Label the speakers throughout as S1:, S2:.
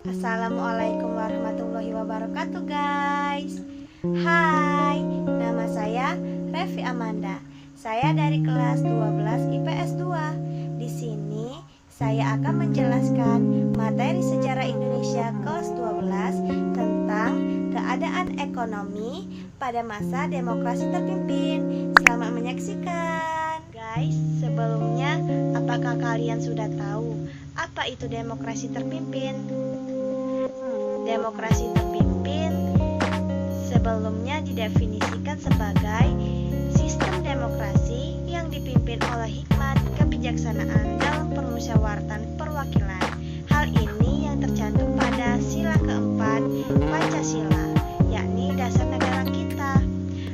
S1: Assalamualaikum warahmatullahi wabarakatuh guys. Hai, nama saya Revi Amanda. Saya dari kelas 12 IPS 2. Di sini saya akan menjelaskan materi sejarah Indonesia kelas 12 tentang keadaan ekonomi pada masa demokrasi terpimpin. Selamat menyaksikan. Guys, sebelumnya apakah kalian sudah tahu apa itu demokrasi terpimpin? Demokrasi terpimpin sebelumnya didefinisikan sebagai sistem demokrasi yang dipimpin oleh hikmat kebijaksanaan dalam permusyawaratan perwakilan. Hal ini yang tercantum pada sila keempat Pancasila, yakni dasar negara kita.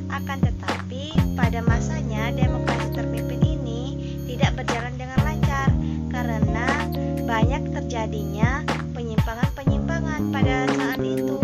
S1: Akan tetapi pada masanya demokrasi terpimpin ini tidak berjalan dengan lancar karena banyak terjadinya penyimpangan-penyimpangan pada saat itu.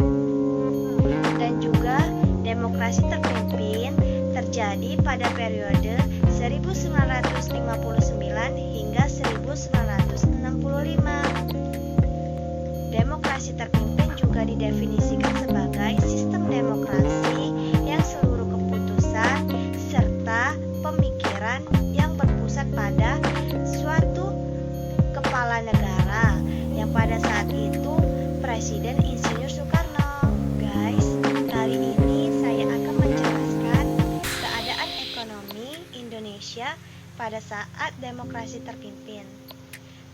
S1: Dan juga demokrasi terpimpin terjadi pada periode 1959 hingga 1965. Demokrasi terpimpin juga didefinisikan sebagai sistem demokrasi yang seluruh keputusan serta pemikiran yang berpusat pada suatu kepala negara yang pada saat itu Presiden Insinyur Soekarno. Guys, kali ini saya akan menjelaskan keadaan ekonomi Indonesia pada saat demokrasi terpimpin.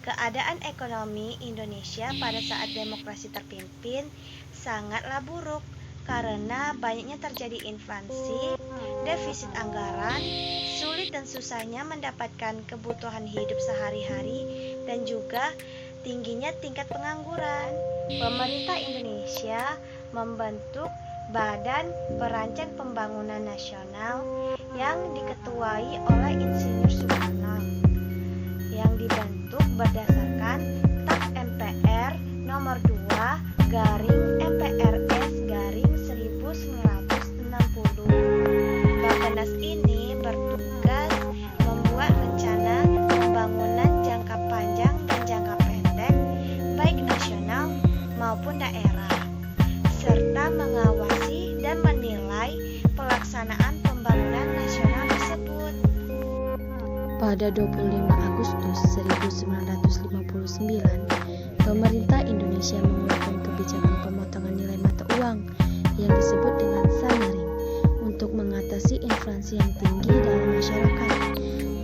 S1: Keadaan ekonomi Indonesia pada saat demokrasi terpimpin sangatlah buruk karena banyaknya terjadi inflasi, defisit anggaran, sulit dan susahnya mendapatkan kebutuhan hidup sehari-hari, dan juga tingginya tingkat pengangguran. Pemerintah Indonesia membentuk Badan Perancang Pembangunan Nasional yang diketuai oleh Insinyur Soekarno, yang dibentuk berdasarkan TAP MPR nomor 2 garing MPRS garing 1960. Bapenas ini bertugas membuat rencana pembangunan jangka panjang dan jangka pendek baik nasional maupun daerah, serta mengawasi dan menilai pelaksanaan pembangunan nasional tersebut.
S2: Pada 25 Agustus 1959, pemerintah Indonesia mengeluarkan kebijakan pemotongan nilai mata uang yang disebut dengan Sanering untuk mengatasi inflasi yang tinggi dalam masyarakat.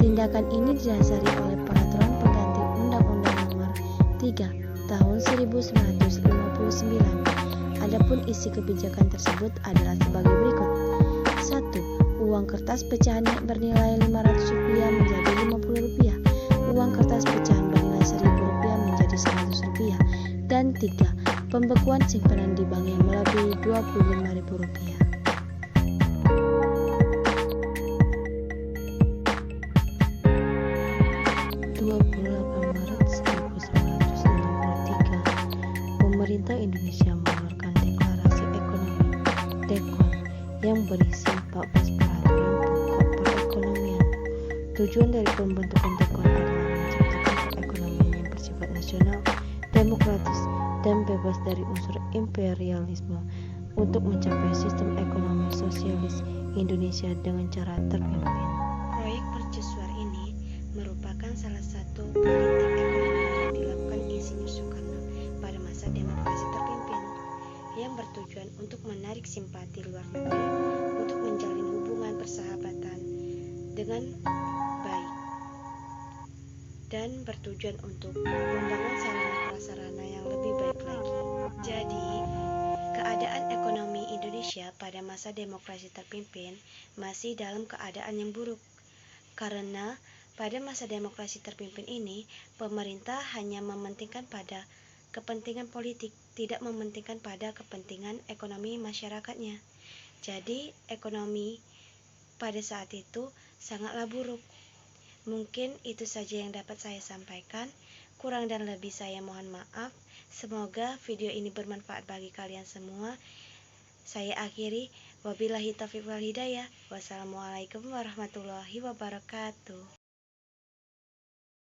S2: Tindakan ini didasari oleh peraturan pengganti Undang-Undang Nomor 3 Tahun 1959. Adapun isi kebijakan tersebut adalah sebagai berikut. 1. Uang kertas pecahan bernilai Rp500 menjadi Rp50, uang kertas pecahan bernilai Rp1.000 menjadi Rp100, dan 3. Pembekuan simpanan di bank yang melebihi Rp25.000. 28 Maret 1963, pemerintah Indonesia mengeluarkan Deklarasi Ekonomi (DEKON) yang berisi 14 peraturan pokok perekonomian. Tujuan dari pembentukan DEKON adalah menciptakan perekonomian yang bersifat nasional, demokratis, dan bebas dari unsur imperialisme untuk mencapai sistem ekonomi sosialis Indonesia dengan cara terpimpin.
S1: Proyek mercusuar ini merupakan salah satu politik ekonomi yang dilakukan Insinyur Soekarno pada masa demokrasi terpimpin, yang bertujuan untuk menarik simpati luar negeri untuk menjalin hubungan persahabatan dengan baik, dan bertujuan untuk membangun sarana prasarana yang lebih baik lagi. Jadi, keadaan ekonomi Indonesia pada masa demokrasi terpimpin masih dalam keadaan yang buruk, karena pada masa demokrasi terpimpin ini, pemerintah hanya mementingkan pada kepentingan politik, tidak mementingkan pada kepentingan ekonomi masyarakatnya. Jadi, ekonomi pada saat itu sangatlah buruk. Mungkin itu saja yang dapat saya sampaikan. Kurang dan lebih saya mohon maaf. Semoga video ini bermanfaat bagi kalian semua. Saya akhiri. Wabillahi taufiq wal hidayah. Wassalamualaikum warahmatullahi wabarakatuh.